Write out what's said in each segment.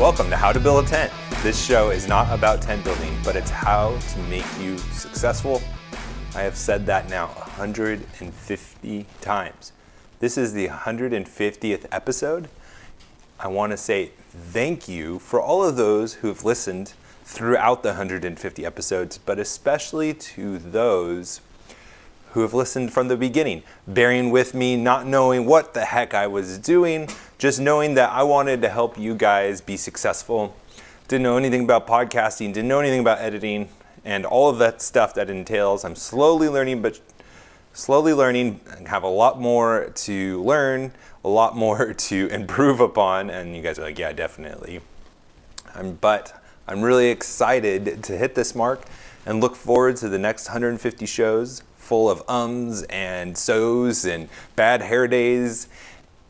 Welcome to How to Build a Tent. This show is not about tent building, but it's how to make you successful. I have said that now 150 times. This is the 150th episode. I want to say thank you for all of those who have listened throughout the 150 episodes, but especially to those who have listened from the beginning, bearing with me, not knowing what the heck I was doing, just knowing that I wanted to help you guys be successful. Didn't know anything about podcasting, didn't know anything about editing, and all of that stuff that entails. I'm slowly learning, have a lot more to learn, a lot more to improve upon, and you guys are like, yeah, definitely. But I'm really excited to hit this mark and look forward to the next 150 shows full of ums and so's and bad hair days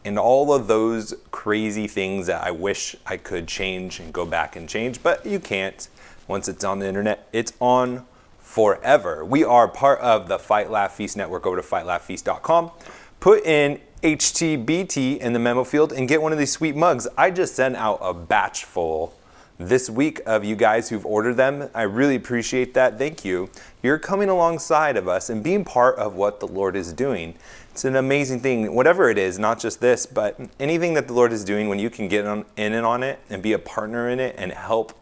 and all of those crazy things that I wish I could change and go back and change, but you can't. Once it's on the internet, it's on forever. We are part of the Fight Laugh Feast network. Over to fightlaughfeast.com. Put in HtBT in the memo field and get one of these sweet mugs. I just sent out a batch full this week of you guys who've ordered them. I really appreciate that. Thank you. You're coming alongside of us and being part of what the Lord is doing. It's an amazing thing, whatever it is, not just this, but anything that the Lord is doing, when you can get in and on it and be a partner in it and help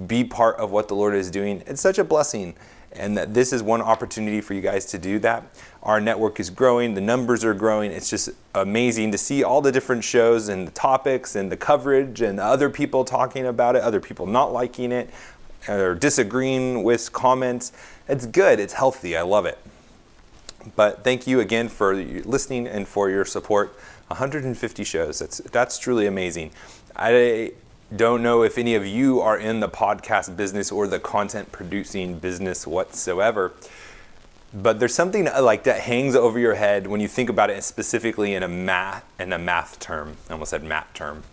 be part of what the Lord is doing, it's such a blessing. And that this is one opportunity for you guys to do that. Our network is growing, the numbers are growing. It's just amazing to see all the different shows and the topics and the coverage and other people talking about it, other people not liking it or disagreeing with comments. It's good, it's healthy, I love it. But thank you again for listening and for your support. 150 shows, that's truly amazing. I don't know if any of you are in the podcast business or the content producing business whatsoever, but there's something like that hangs over your head when you think about it, specifically in a math term. I almost said math term.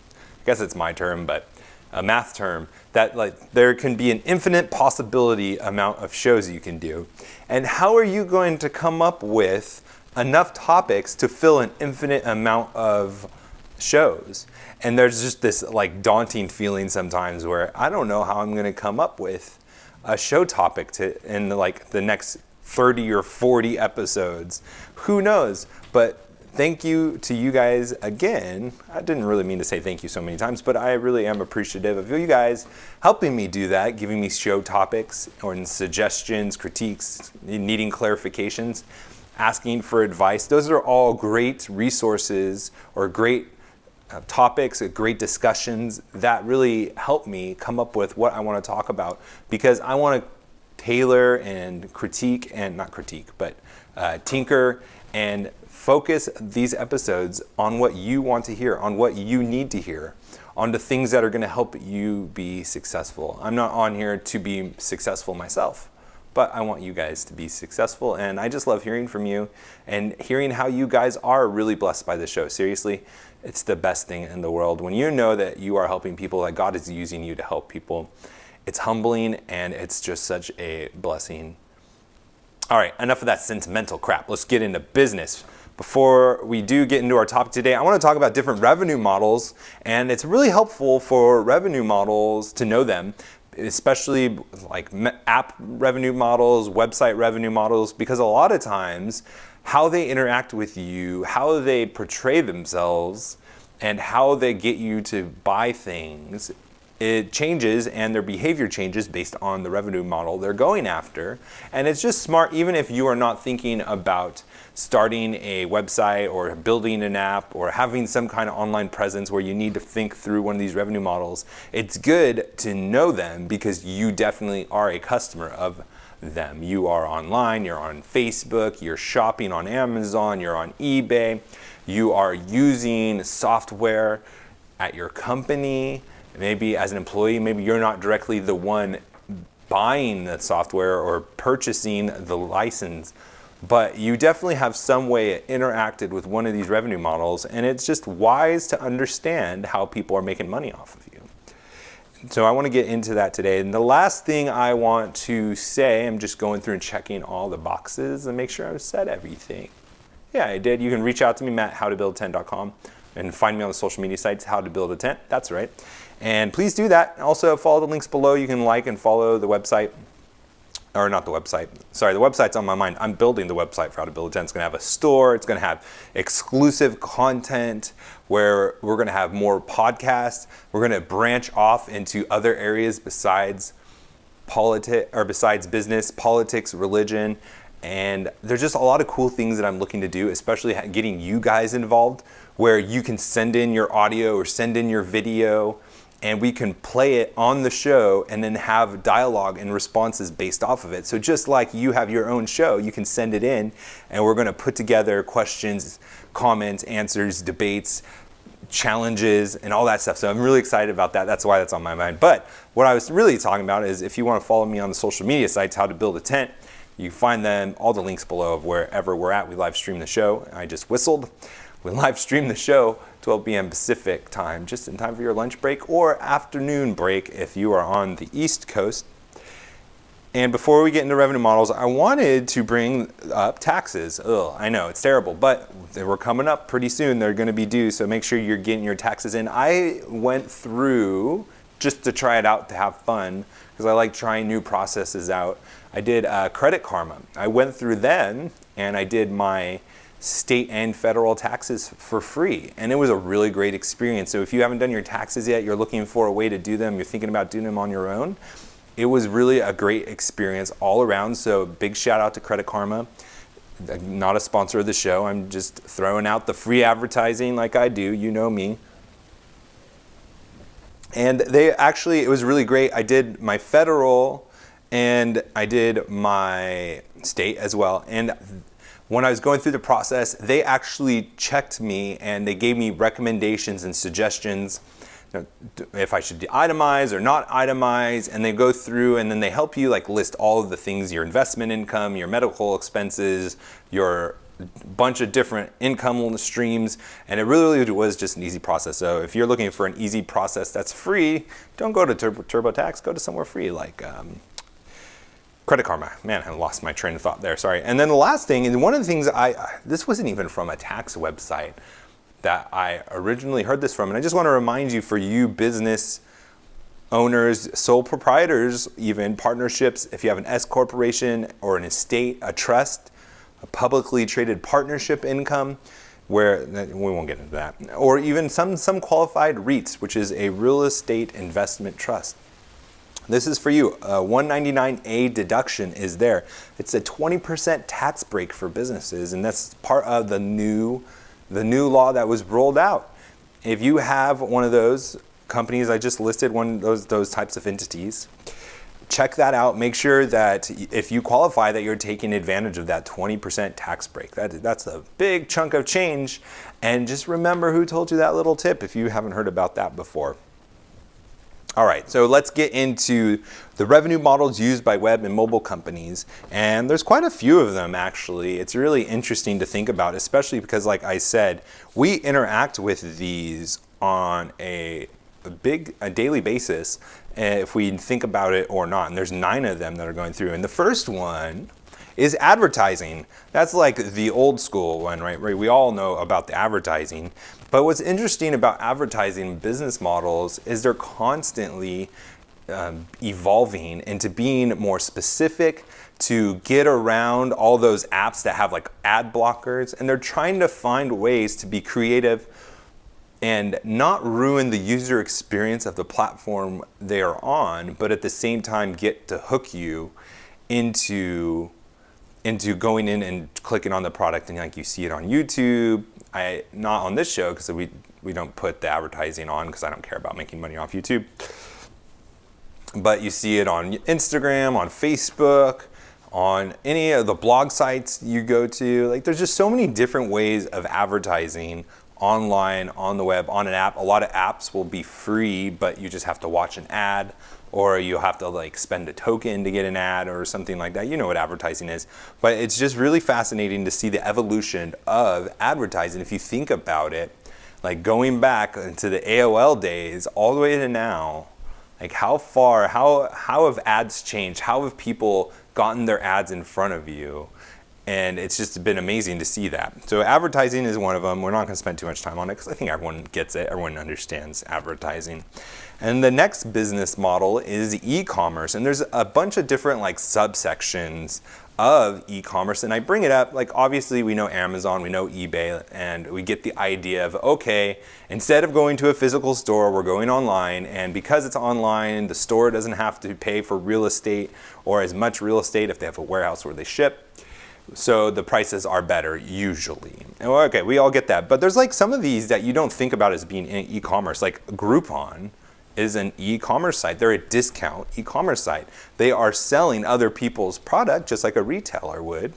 I guess it's my term, but a math term, that like there can be an infinite possibility amount of shows you can do. And how are you going to come up with enough topics to fill an infinite amount of shows? And there's just this like daunting feeling sometimes where I don't know how I'm going to come up with a show topic in like the next 30 or 40 episodes. Who knows? But thank you to you guys again. I didn't really mean to say thank you so many times, but I really am appreciative of you guys helping me do that, giving me show topics or suggestions, critiques, needing clarifications, asking for advice. Those are all great resources or great topics, great discussions that really help me come up with what I want to talk about, because I want to tailor and tinker and focus these episodes on what you want to hear, on what you need to hear, on the things that are going to help you be successful. I'm not on here to be successful myself, but I want you guys to be successful, and I just love hearing from you and hearing how you guys are really blessed by the show. Seriously, it's the best thing in the world when you know that you are helping people, that God is using you to help people. It's humbling and it's just such a blessing. All right, enough of that sentimental crap. Let's get into business. Before we do get into our topic today, I want to talk about different revenue models, and it's really helpful for revenue models to know them, especially like app revenue models, website revenue models, because a lot of times how they interact with you, how they portray themselves, and how they get you to buy things, it changes, and their behavior changes based on the revenue model they're going after. And it's just smart, even if you are not thinking about starting a website or building an app or having some kind of online presence where you need to think through one of these revenue models. It's good to know them because you definitely are a customer of them. You are online, you're on Facebook, you're shopping on Amazon, you're on eBay, you are using software at your company. Maybe as an employee, maybe you're not directly the one buying the software or purchasing the license, but you definitely have some way it interacted with one of these revenue models, and it's just wise to understand how people are making money off of you. So I want to get into that today. And the last thing I want to say, I'm just going through and checking all the boxes and make sure I've said everything. Yeah, I did. You can reach out to me, Matt@howtobuildtent.com. and find me on the social media sites, How to Build a Tent. That's right. And please do that. Also, follow the links below. You can like and follow the website. Or not the website. Sorry, the website's on my mind. I'm building the website for How to Build a Tent. It's going to have a store. It's going to have exclusive content where we're going to have more podcasts. We're going to branch off into other areas besides besides business, politics, religion. And there's just a lot of cool things that I'm looking to do, especially getting you guys involved, where you can send in your audio or send in your video, and we can play it on the show and then have dialogue and responses based off of it. So just like you have your own show, you can send it in, and we're gonna put together questions, comments, answers, debates, challenges, and all that stuff. So I'm really excited about that. That's why that's on my mind. But what I was really talking about is if you wanna follow me on the social media sites, How to Build a Tent, you find them, all the links below of wherever we're at. We live stream the show. I just whistled. We live stream the show 12 p.m. Pacific time, just in time for your lunch break or afternoon break if you are on the East Coast. And before we get into revenue models, I wanted to bring up taxes. Ugh, I know, it's terrible, but we're coming up pretty soon. They're gonna be due, so make sure you're getting your taxes in. I went through, just to try it out to have fun, because I like trying new processes out. I did Credit Karma. I went through them and I did my state and federal taxes for free. And it was a really great experience. So if you haven't done your taxes yet, you're looking for a way to do them, you're thinking about doing them on your own, it was really a great experience all around. So big shout out to Credit Karma. Not a sponsor of the show. I'm just throwing out the free advertising like I do. You know me. And it was really great. I did my federal and I did my state as well. And when I was going through the process, they actually checked me and they gave me recommendations and suggestions, if I should itemize or not itemize, and they go through and then they help you like list all of the things, your investment income, your medical expenses, your bunch of different income streams, and it really was just an easy process. So if you're looking for an easy process that's free, don't go to TurboTax, go to somewhere free like Credit Karma. Man, I lost my train of thought there, sorry. And then the last thing, and one of the things this wasn't even from a tax website that I originally heard this from, and I just want to remind you, for you business owners, sole proprietors, even partnerships, if you have an S corporation or an estate, a trust, a publicly traded partnership income, where we won't get into that, or even some qualified REITs, which is a real estate investment trust. This is for you. 199A deduction is there. It's a 20% tax break for businesses, and that's part of the new law that was rolled out. If you have one of those companies I just listed, one of those types of entities, check that out. Make sure that if you qualify, that you're taking advantage of that 20% tax break. That's a big chunk of change. And just remember who told you that little tip if you haven't heard about that before. All right, so let's get into the revenue models used by web and mobile companies. And there's quite a few of them, actually. It's really interesting to think about, especially because, like I said, we interact with these on a daily basis, if we think about it or not. And there's 9 of them that are going through. And the first one is advertising. That's like the old school one, right? We all know about the advertising. But what's interesting about advertising business models is they're constantly evolving into being more specific, to get around all those apps that have like ad blockers. And they're trying to find ways to be creative and not ruin the user experience of the platform they are on, but at the same time get to hook you into going in and clicking on the product, and like you see it on YouTube. Not on this show, because we don't put the advertising on, because I don't care about making money off YouTube. But you see it on Instagram, on Facebook, on any of the blog sites you go to. Like, there's just so many different ways of advertising online, on the web, on an app. A lot of apps will be free, but you just have to watch an ad, or you'll have to like spend a token to get an ad or something like that. You know what advertising is. But it's just really fascinating to see the evolution of advertising. If you think about it, like going back into the AOL days all the way to now, like how have ads changed? How have people gotten their ads in front of you? And it's just been amazing to see that. So advertising is one of them. We're not going to spend too much time on it because I think everyone gets it. Everyone understands advertising. And the next business model is e-commerce. And there's a bunch of different like subsections of e-commerce. And I bring it up, like obviously we know Amazon, we know eBay, and we get the idea of, okay, instead of going to a physical store, we're going online. And because it's online, the store doesn't have to pay for real estate or as much real estate if they have a warehouse where they ship. So the prices are better usually. And okay, we all get that. But there's like some of these that you don't think about as being in e-commerce, like Groupon is an e-commerce site. They're a discount e-commerce site. They are selling other people's product just like a retailer would,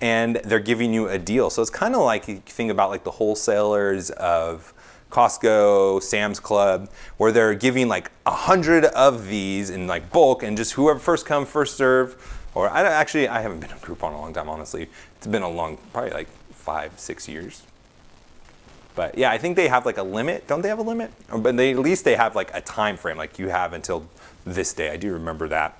and they're giving you a deal. So it's kind of like you think about like the wholesalers of Costco, Sam's Club, where they're giving like 100 of these in like bulk, and just whoever first come, first serve. Or I haven't been on Groupon in a long time, honestly. It's been probably like 5-6 years. But yeah, I think they have like a limit. Don't they have a limit? But at least they have like a time frame, like you have until this day. I do remember that.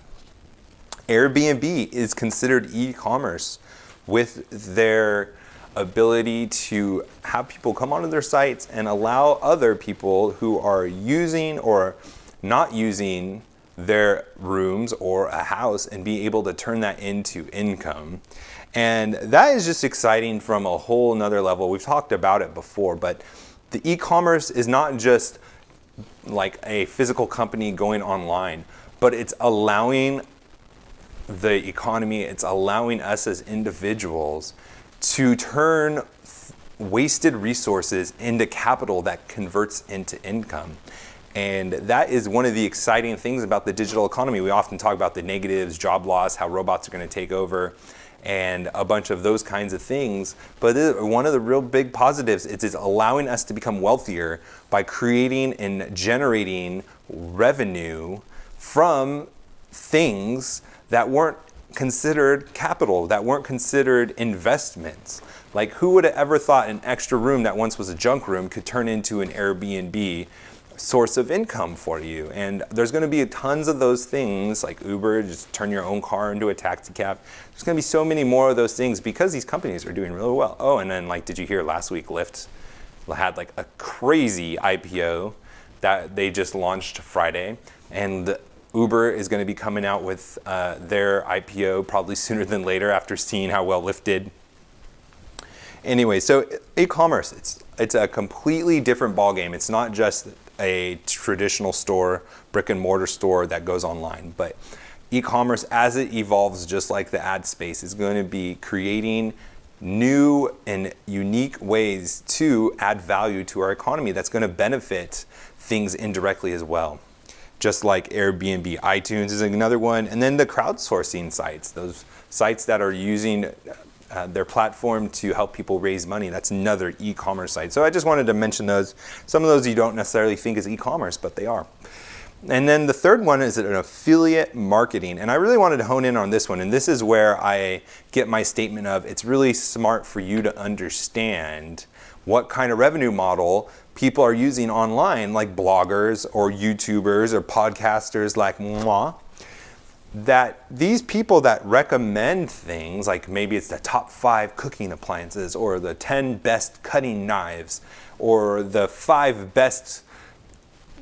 Airbnb is considered e-commerce with their ability to have people come onto their sites and allow other people who are using or not using their rooms or a house and be able to turn that into income. And that is just exciting from a whole nother level. We've talked about it before, but the e-commerce is not just like a physical company going online, but it's allowing the economy, it's allowing us as individuals to turn wasted resources into capital that converts into income. And that is one of the exciting things about the digital economy. We often talk about the negatives, job loss, how robots are going to take over, and a bunch of those kinds of things. But one of the real big positives is it's allowing us to become wealthier by creating and generating revenue from things that weren't considered capital, that weren't considered investments. Like who would have ever thought an extra room that once was a junk room could turn into an Airbnb source of income for you? And there's going to be tons of those things like Uber, just turn your own car into a taxi cab. There's going to be so many more of those things because these companies are doing really well. Oh, and then like, did you hear last week Lyft had like a crazy IPO that they just launched Friday, and Uber is going to be coming out with their IPO probably sooner than later after seeing how well Lyft did. Anyway, so e-commerce, it's a completely different ballgame. It's not just a traditional store, brick and mortar store that goes online, but e-commerce as it evolves, just like the ad space, is going to be creating new and unique ways to add value to our economy that's going to benefit things indirectly as well. Just like Airbnb, iTunes is another one, and then the crowdsourcing sites, those sites that are using their platform to help people raise money. That's another e-commerce site. So I just wanted to mention those. Some of those you don't necessarily think is e-commerce, but they are. And then the third one is an affiliate marketing. And I really wanted to hone in on this one. And this is where I get my statement of it's really smart for you to understand what kind of revenue model people are using online, like bloggers or YouTubers or podcasters like moi. That these people that recommend things, like maybe it's the top 5 cooking appliances or the 10 best cutting knives or the 5 best,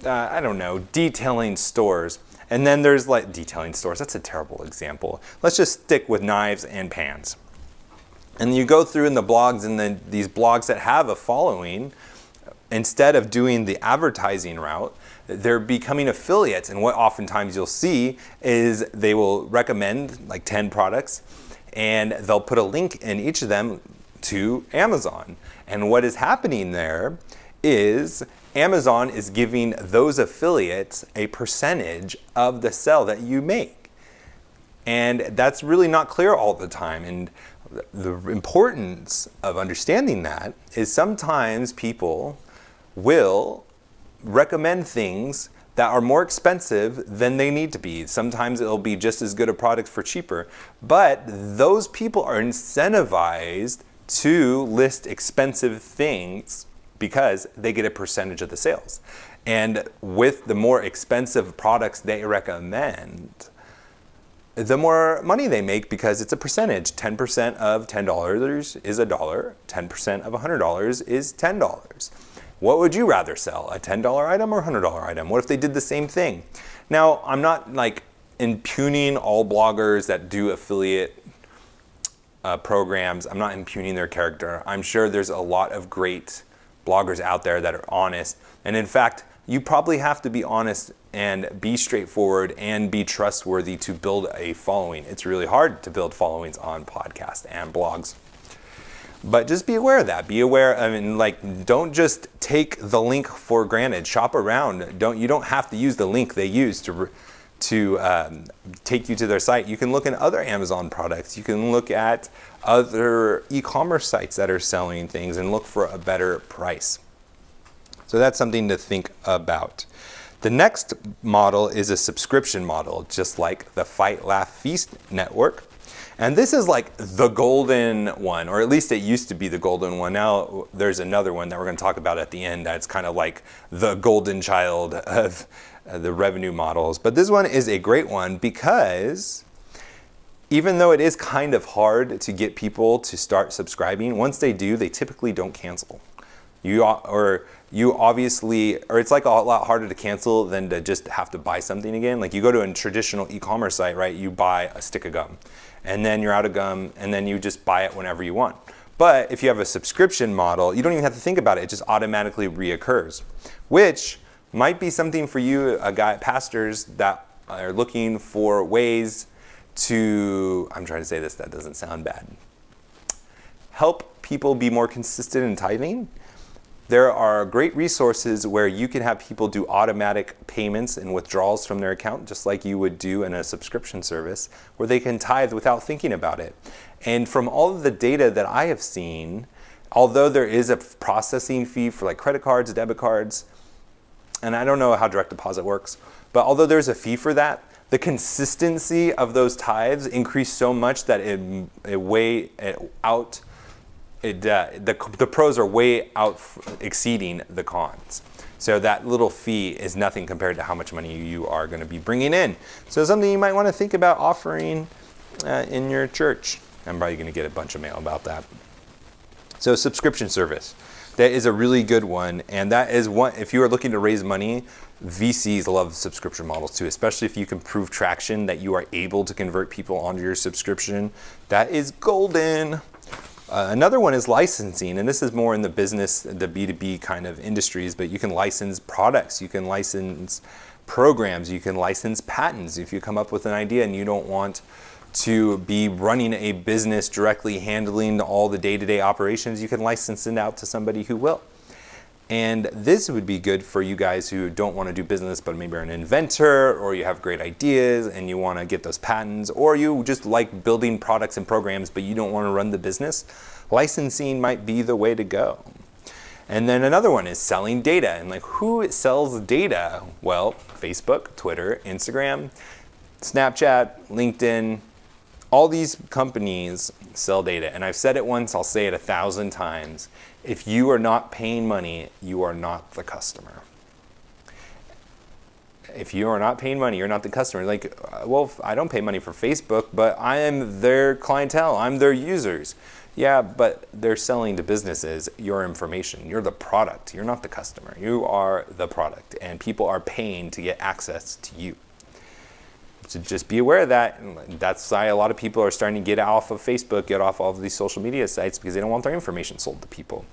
detailing stores. And then there's like detailing stores, that's a terrible example. Let's just stick with knives and pans. And you go through in the blogs, and then these blogs that have a following, instead of doing the advertising route, they're becoming affiliates. And what oftentimes you'll see is they will recommend like 10 products, and they'll put a link in each of them to Amazon. And what is happening there is Amazon is giving those affiliates a percentage of the sale that you make. And that's really not clear all the time. And the importance of understanding that is sometimes people will recommend things that are more expensive than they need to be. Sometimes it'll be just as good a product for cheaper, but those people are incentivized to list expensive things because they get a percentage of the sales. And with the more expensive products they recommend, the more money they make because it's a percentage. 10% of $10 is $1. 10% of $100 is $10. What would you rather sell, a $10 item or $100 item? What if they did the same thing? Now, I'm not like impugning all bloggers that do affiliate programs. I'm not impugning their character. I'm sure there's a lot of great bloggers out there that are honest. And in fact, you probably have to be honest and be straightforward and be trustworthy to build a following. It's really hard to build followings on podcasts and blogs. But just be aware of that. Be aware, don't just take the link for granted. Shop around. You don't have to use the link they use to take you to their site. You can look at other Amazon products. You can look at other e-commerce sites that are selling things and look for a better price. So that's something to think about. The next model is a subscription model, just like the Fight, Laugh, Feast network. And this is like the golden one, or at least it used to be the golden one. Now there's another one that we're going to talk about at the end that's kind of like the golden child of the revenue models. But this one is a great one because even though it is kind of hard to get people to start subscribing, once they do, they typically don't cancel. It's like a lot harder to cancel than to just have to buy something again. Like you go to a traditional e-commerce site, right? You buy a stick of gum and then you're out of gum and then you just buy it whenever you want. But if you have a subscription model, you don't even have to think about it. It just automatically reoccurs, which might be something for you, pastors that are looking for ways to, I'm trying to say this, that doesn't sound bad. Help people be more consistent in tithing. There are great resources where you can have people do automatic payments and withdrawals from their account, just like you would do in a subscription service, where they can tithe without thinking about it. And from all of the data that I have seen, although there is a processing fee for like credit cards, debit cards, and I don't know how direct deposit works, but although there's a fee for that, the consistency of those tithes increased so much that the pros are way out exceeding the cons. So that little fee is nothing compared to how much money you are going to be bringing in. So something you might want to think about offering in your church. I'm probably going to get a bunch of mail about that. So subscription service. That is a really good one. And that is one, if you are looking to raise money, VCs love subscription models too, especially if you can prove traction that you are able to convert people onto your subscription. That is golden. Another one is licensing, and this is more in the business, the B2B kind of industries, but you can license products, you can license programs, you can license patents. If you come up with an idea and you don't want to be running a business directly handling all the day-to-day operations, you can license it out to somebody who will. And this would be good for you guys who don't want to do business, but maybe are an inventor, or you have great ideas and you want to get those patents, or you just like building products and programs, but you don't want to run the business. Licensing might be the way to go. And then another one is selling data. And like, who sells data? Well, Facebook, Twitter, Instagram, Snapchat, LinkedIn, all these companies sell data. And I've said it once, I'll say it 1,000 times. If you are not paying money, you are not the customer. If you are not paying money, you're not the customer. Like, well, I don't pay money for Facebook, but I am their clientele. I'm their users. Yeah, but they're selling to businesses your information. You're the product. You're not the customer. You are the product, and people are paying to get access to you. So just be aware of that. That's why a lot of people are starting to get off of Facebook, get off all of these social media sites, because they don't want their information sold to people.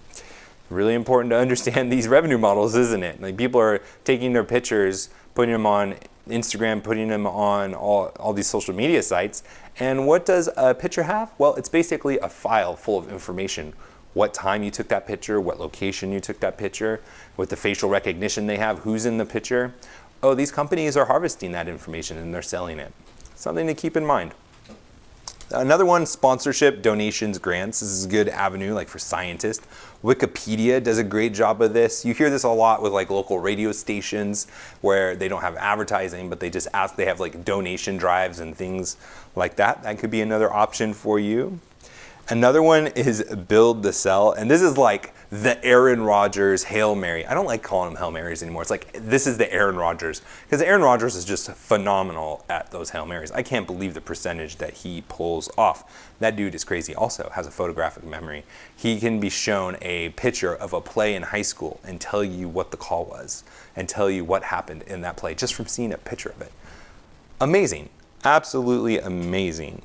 Really important to understand these revenue models, isn't it? Like, people are taking their pictures, putting them on Instagram, putting them on all these social media sites. And what does a picture have? Well, it's basically a file full of information. What time you took that picture, what location you took that picture, what the facial recognition they have, who's in the picture. Oh, these companies are harvesting that information and they're selling it. Something to keep in mind. Another one, sponsorship, donations, grants. This is a good avenue, like for scientists. Wikipedia does a great job of this. You hear this a lot with like local radio stations where they don't have advertising, but they just ask, they have like donation drives and things like that. That could be another option for you. Another one is build to sell, and this is like the Aaron Rodgers Hail Mary. I don't like calling them Hail Marys anymore. It's like, this is the Aaron Rodgers, because Aaron Rodgers is just phenomenal at those Hail Marys. I can't believe the percentage that he pulls off. That dude is crazy. Also has a photographic memory. He can be shown a picture of a play in high school and tell you what the call was and tell you what happened in that play just from seeing a picture of it. Amazing. Absolutely amazing.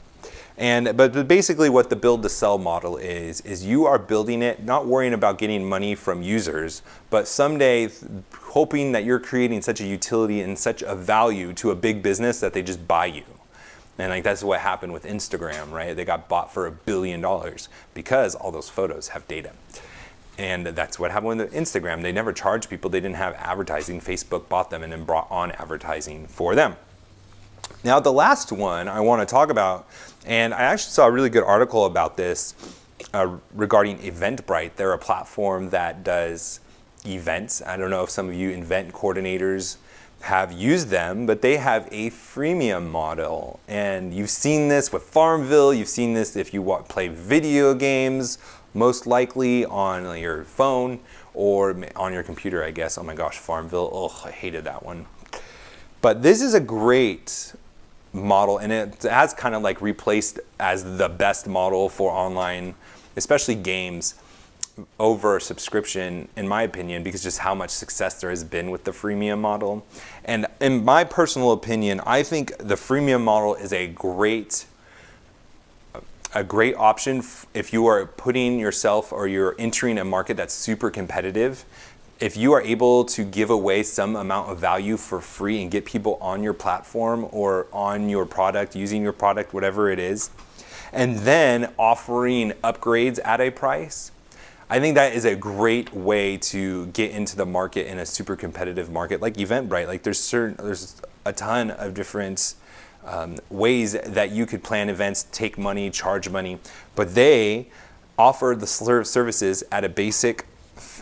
But basically what the build to sell model is you are building it, not worrying about getting money from users, but someday hoping that you're creating such a utility and such a value to a big business that they just buy you. And like that's what happened with Instagram, right? They got bought for $1 billion because all those photos have data. And that's what happened with Instagram. They never charged people. They didn't have advertising. Facebook bought them and then brought on advertising for them. Now the last one I want to talk about, and I actually saw a really good article about this regarding Eventbrite. They're a platform that does events. I don't know if some of you event coordinators have used them, but they have a freemium model. And you've seen this with Farmville. You've seen this if you play video games, most likely on your phone or on your computer, I guess. Oh my gosh, Farmville. Oh, I hated that one. But this is a great model, and it has kind of like replaced as the best model for online, especially games, over subscription, in my opinion, because just how much success there has been with the freemium model. And in my personal opinion, I think the freemium model is a great option if you are putting yourself or you're entering a market that's super competitive. If you are able to give away some amount of value for free and get people on your platform or on your product, using your product, whatever it is, and then offering upgrades at a price, I think that is a great way to get into the market in a super competitive market like Eventbrite. Like there's a ton of different ways that you could plan events, take money, charge money, but they offer the services at a basic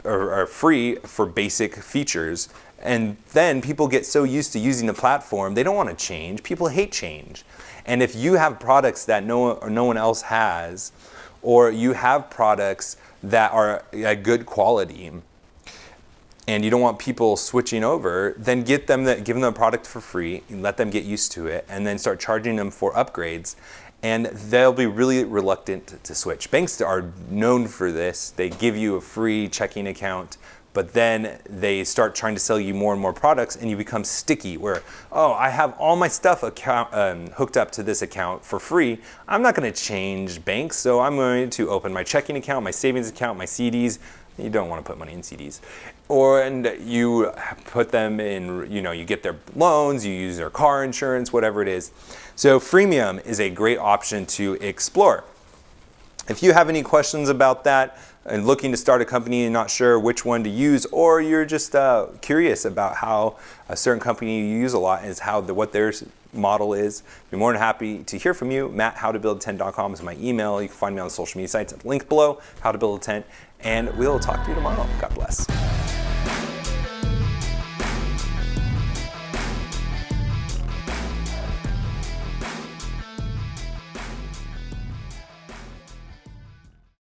or free for basic features. And then people get so used to using the platform, they don't want to change. People hate change. And if you have products that no one else has, or you have products that are at good quality and you don't want people switching over, then give them a product for free and let them get used to it, and then start charging them for upgrades. And they'll be really reluctant to switch. Banks are known for this. They give you a free checking account, but then they start trying to sell you more and more products, and you become sticky where, oh, I have all my stuff hooked up to this account for free. I'm not going to change banks, so I'm going to open my checking account, my savings account, my CDs. You don't want to put money in CDs. And you put them in, you get their loans, you use their car insurance, whatever it is. So freemium is a great option to explore. If you have any questions about that and looking to start a company and not sure which one to use, or you're just curious about how a certain company you use a lot is what their model is, I'd be more than happy to hear from you. Matt@howtobuildatent.com is my email. You can find me on the social media sites at the link below, How to Build a Tent, and we'll talk to you tomorrow. God bless.